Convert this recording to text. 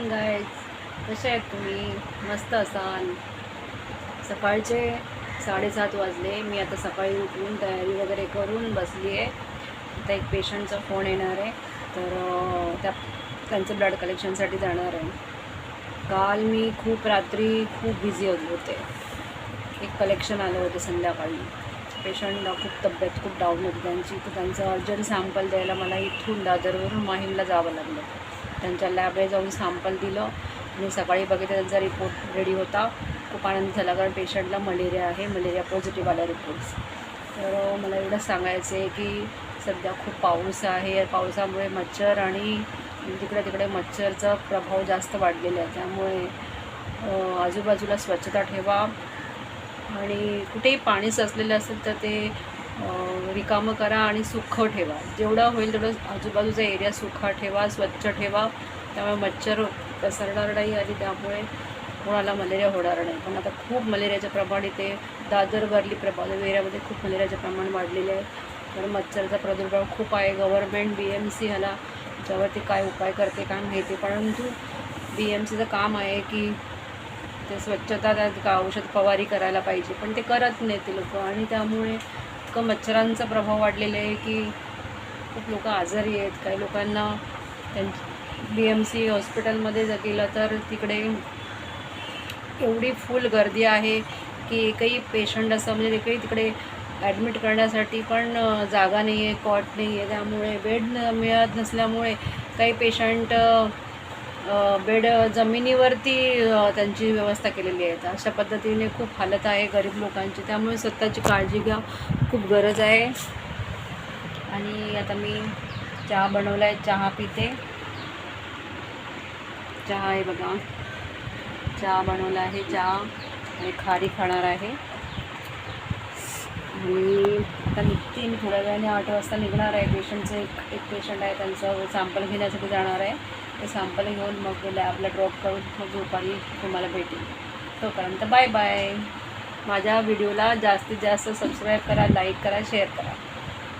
Morning guys, कसे आहेत तुम्ही? मस्त असाल. सकाळचे 7:30 वाजले. मी आता सकाळी उठून तयारी वगैरे करून बसली आहे. आता एक पेशंटचा फोन येणार आहे, तर त्यांचं ब्लड कलेक्शनसाठी जाणार आहे. काल मी रात्री खूप बिझी होते. एक कलेक्शन आलं होतं संध्याकाळी. पेशंटला तब्येत खूप डाऊन होती त्यांची, तर त्यांचं अर्जंट सॅम्पल द्यायला मला इथून दादरवरून माहीमला जावं लागलं. त्यांच्या लॅबला जाऊन सॅम्पल दिलं आणि सकाळी बघितलं त्यांचा रिपोर्ट रेडी होता. खूप आनंद झाला, कारण पेशंटला मलेरिया आहे, मलेरिया पॉझिटिव्ह आला रिपोर्ट्स. तर मला एवढंच सांगायचं आहे की सध्या खूप पाऊस आहे. या पावसामुळे मच्छर आणि तिकडे मच्छरचा प्रभाव जास्त वाढलेला आहे. त्यामुळे आजूबाजूला स्वच्छता ठेवा आणि कुठेही पाणी साचलेलं असेल तर ते रिकामं करा आणि सुखं ठेवा. जेवढं होईल तेवढं आजूबाजूचा एरिया सुखा ठेवा, स्वच्छ ठेवा. त्यामुळे मच्छर पसरणार नाही आणि त्यामुळे कोणाला मलेरिया होणार नाही. पण आता खूप मलेरियाचं प्रमाण इथे दादर वर्ली एरियामध्ये खूप मलेरियाचं प्रमाण वाढलेलं आहे. तर मच्छरचा प्रादुर्भाव खूप आहे. गव्हर्नमेंट BMC ह्याला त्याच्यावरती काय उपाय करते काय माहिती, परंतु BMCचं काम आहे की ते स्वच्छता त्यात औषध फवारी करायला पाहिजे, पण ते करत नाही ते लोक. आणि त्यामुळे इतकं मच्छरांचा प्रभाव वाढलेला आहे की खूप लोक आजारी आहेत. काही लोकांना BMC हॉस्पिटलमध्ये गेलं तर तिकडे एवढी फुल गर्दी आहे की एकही पेशंट असं म्हणजे एकही तिकडे ॲडमिट करण्यासाठी पण जागा नाही आहे, कॉट नाही आहे. त्यामुळे बेड मिळत नसल्यामुळे काही पेशंट बेड जमिनीवरती त्यांची व्यवस्था केलेली आहे. अशा पद्धतीने खूप हालत आहे गरीब लोकांची. त्यामुळे स्वतःची काळजी घ्या, खूप गरज आहे. आणि आता मी चहा बनवला आहे, चहा पिते. चहा आहे बघा, चहा बनवला आहे, चहा आणि खारी खाणार आहे. आणि आता निघते मी थोड्या वेळाने, 8 वाजता निघणार आहे. पेशंटचं एक पेशंट आहे, त्यांचं सॅम्पल घेण्यासाठी जाणार आहे. ते सॅम्पल घेऊन मग लॅबला ड्रॉप करून मग दुपारी तुम्हाला भेटेल. तोपर्यंत बाय बाय. माझ्या व्हिडिओला जास्तीत जास्त सबस्क्राईब करा, लाईक करा, शेअर करा.